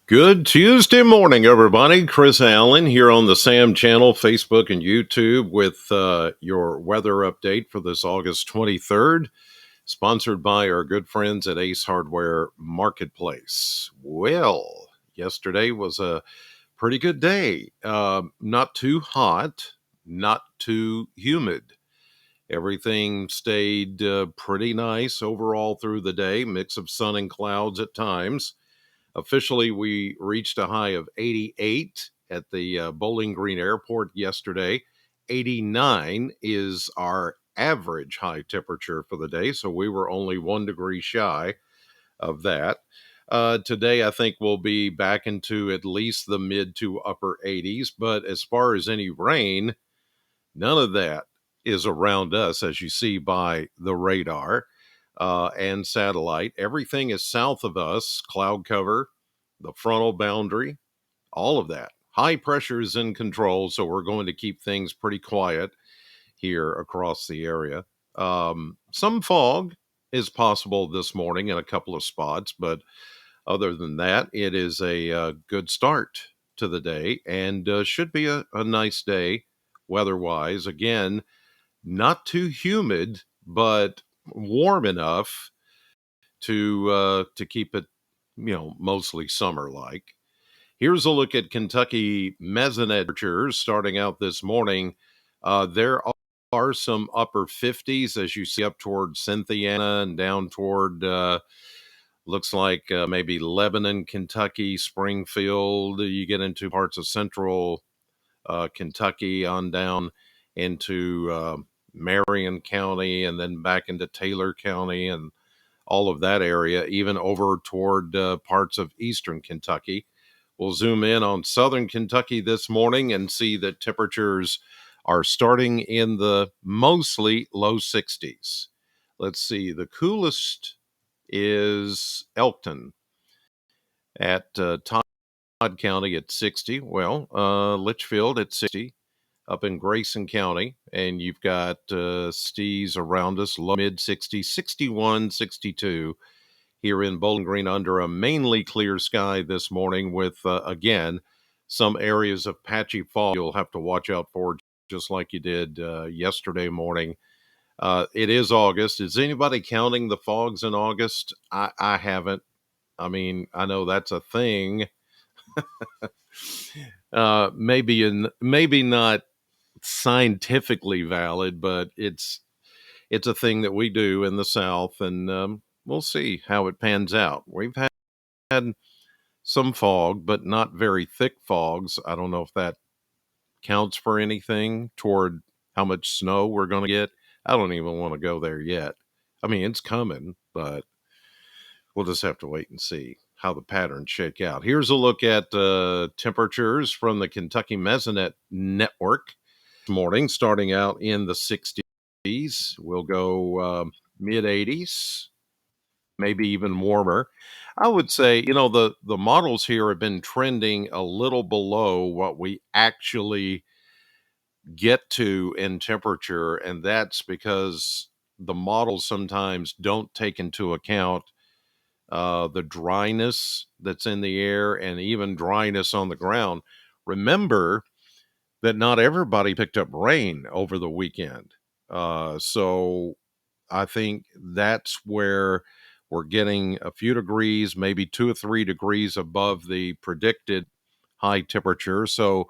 Good Tuesday morning, everybody. Chris Allen here on the Sam channel, Facebook and YouTube with your weather update for this August 23rd, sponsored by our good friends at Ace Hardware Marketplace. Well, yesterday was a pretty good day. Not too hot, not too humid. Everything stayed pretty nice overall through the day, mix of sun and clouds at times. Officially, we reached a high of 88 at the Bowling Green Airport yesterday. 89 is our average high temperature for the day, so we were only 1 degree shy of that. Today, I think we'll be back into at least the mid to upper 80s, but as far as any rain, none of that is around us, as you see by the radar and satellite. Everything is south of us, cloud cover, the frontal boundary, all of that. High pressure is in control, so we're going to keep things pretty quiet here across the area. Some fog is possible this morning in a couple of spots, but other than that, it is a good start to the day and should be a nice day weather-wise. Again, not too humid, but warm enough to keep it, mostly summer-like. Here's a look at Kentucky mesonet temperatures starting out this morning. There are some upper 50s as you see up toward Cynthiana and down toward looks like maybe Lebanon, Kentucky, Springfield. You get into parts of central Kentucky on down into Marion County and then back into Taylor County and all of that area, even over toward parts of eastern Kentucky. We'll zoom in on southern Kentucky this morning and see that temperatures are starting in the mostly low 60s. Let's see, the coolest is Elkton at Todd County at 60. Well, Litchfield at 60 up in Grayson County. And you've got cities around us, low mid 60s, 61, 62 here in Bowling Green under a mainly clear sky this morning with, again, some areas of patchy fog you'll have to watch out for, just like you did yesterday morning. It is August. Is anybody counting the fogs in August? I haven't. I mean, I know that's a thing. Maybe not scientifically valid, but it's a thing that we do in the South, and we'll see how it pans out. We've had some fog, but not very thick fogs. I don't know if that counts for anything toward how much snow we're going to get. I don't even want to go there yet. I mean, it's coming, but we'll just have to wait and see how the patterns shake out. Here's a look at temperatures from the Kentucky Mesonet Network this morning, starting out in the 60s. We'll go mid 80s, maybe even warmer. I would say, the models here have been trending a little below what we actually get to in temperature, and that's because the models sometimes don't take into account the dryness that's in the air and even dryness on the ground. Remember that not everybody picked up rain over the weekend. So I think that's where we're getting a few degrees, maybe 2 or 3 degrees above the predicted high temperature. So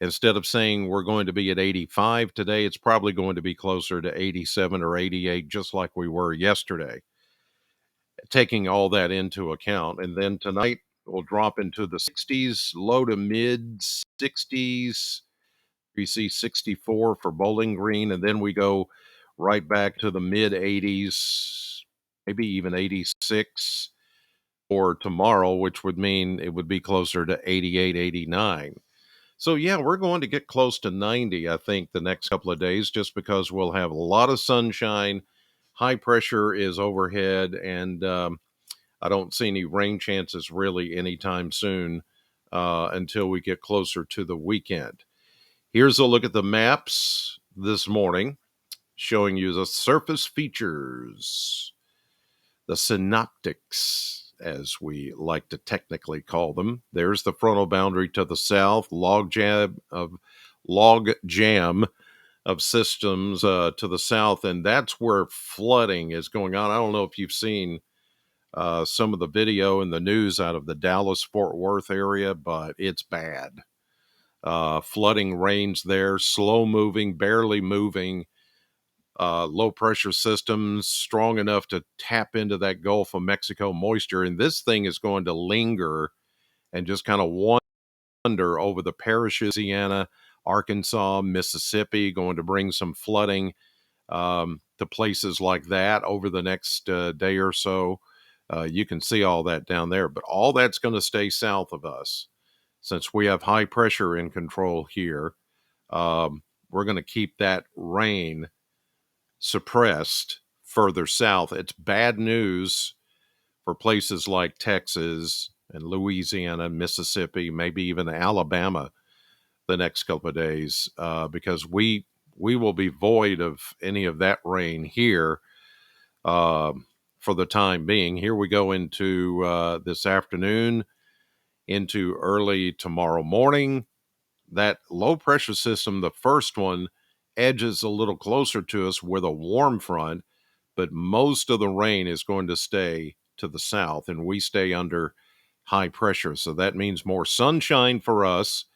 instead of saying we're going to be at 85 today, it's probably going to be closer to 87 or 88, just like we were yesterday, taking all that into account. And then tonight we'll drop into the 60s, low to mid 60s. We see 64 for Bowling Green, and then we go right back to the mid 80s, maybe even 86 for tomorrow, which would mean it would be closer to 88, 89. So, yeah, we're going to get close to 90, I think, the next couple of days, just because we'll have a lot of sunshine. High pressure is overhead, and I don't see any rain chances really anytime soon until we get closer to the weekend. Here's a look at the maps this morning, showing you the surface features, the synoptics, as we like to technically call them. There's the frontal boundary to the south, log jam of systems to the south, and that's where flooding is going on. I don't know if you've seen some of the video in the news out of the Dallas-Fort Worth area, but it's bad. Flooding rains there, slow moving, barely moving, low pressure systems strong enough to tap into that Gulf of Mexico moisture. And this thing is going to linger and just kind of wander over the parishes, Louisiana, Arkansas, Mississippi, going to bring some flooding to places like that over the next day or so. You can see all that down there, but all that's going to stay south of us. Since we have high pressure in control here, we're going to keep that rain suppressed further south. It's bad news for places like Texas and Louisiana, Mississippi, maybe even Alabama the next couple of days, because we will be void of any of that rain here for the time being. Here we go into this afternoon, into early tomorrow morning. That low pressure system, the first one, edges a little closer to us with a warm front, but most of the rain is going to stay to the south, and we stay under high pressure. So that means more sunshine for us,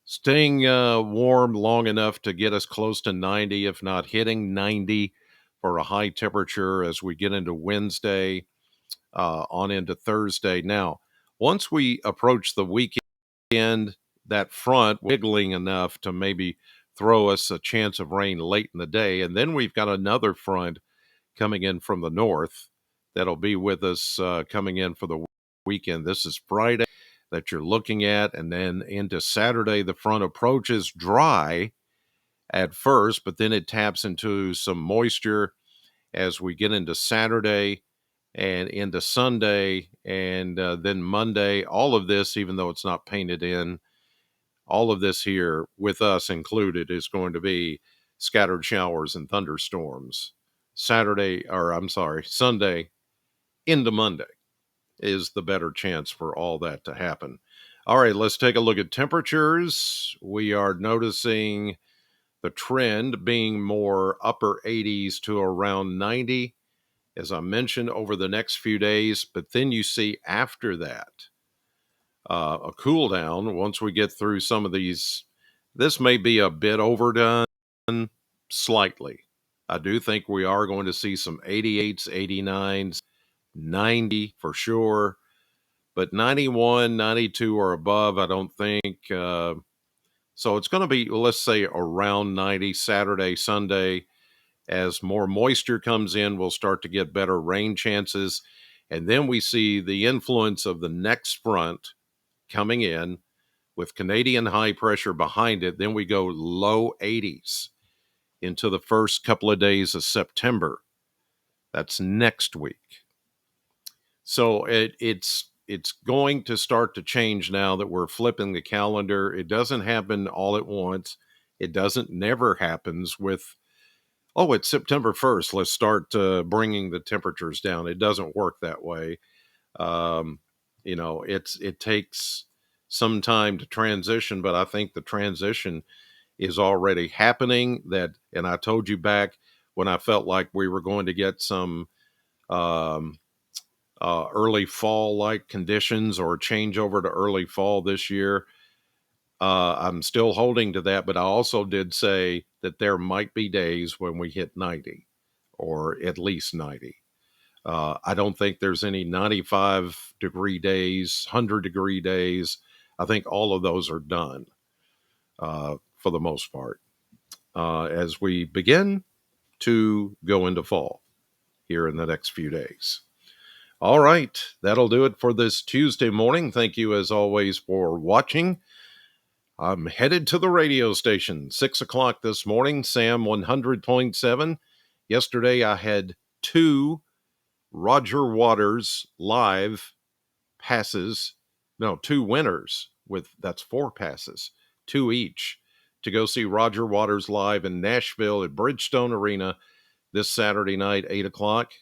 staying warm long enough to get us close to 90, if not hitting 90 for a high temperature as we get into Wednesday on into Thursday. Now, once we approach the weekend, that front wiggling enough to maybe throw us a chance of rain late in the day. And then we've got another front coming in from the north that'll be with us coming in for the weekend. This is Friday that you're looking at. And then into Saturday, the front approaches dry at first, but then it taps into some moisture as we get into Saturday and into Sunday, and then Monday. All of this, even though it's not painted in, all of this here with us included is going to be scattered showers and thunderstorms. Sunday into Monday is the better chance for all that to happen. All right, let's take a look at temperatures. We are noticing the trend being more upper 80s to around 90, as I mentioned, over the next few days. But then you see after that a cool down once we get through some of these. This may be a bit overdone slightly. I do think we are going to see some 88s, 89s, 90 for sure, but 91, 92 or above, I don't think. So it's going to be, let's say, around 90 Saturday, Sunday. As more moisture comes in, we'll start to get better rain chances. And then we see the influence of the next front coming in with Canadian high pressure behind it. Then we go low 80s into the first couple of days of September. That's next week. So it's going to start to change now that we're flipping the calendar. It doesn't happen all at once. It never happens with, oh, it's September 1st. Let's start bringing the temperatures down. It doesn't work that way. It takes some time to transition, but I think the transition is already happening. And I told you back when I felt like we were going to get some early fall-like conditions or change over to early fall this year. I'm still holding to that, but I also did say that there might be days when we hit 90 or at least 90. I don't think there's any 95-degree days, 100-degree days. I think all of those are done for the most part as we begin to go into fall here in the next few days. All right, that'll do it for this Tuesday morning. Thank you, as always, for watching. I'm headed to the radio station, 6 o'clock this morning, Sam 100.7. Yesterday, I had two Roger Waters live passes. No, two winners that's 4 passes, 2 each, to go see Roger Waters live in Nashville at Bridgestone Arena this Saturday night, 8 o'clock.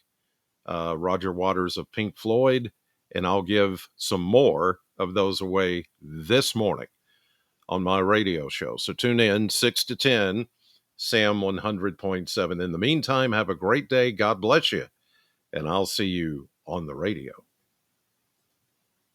Roger Waters of Pink Floyd, and I'll give some more of those away this morning on my radio show. So tune in 6 to 10, Sam 100.7. In the meantime, have a great day. God bless you, and I'll see you on the radio.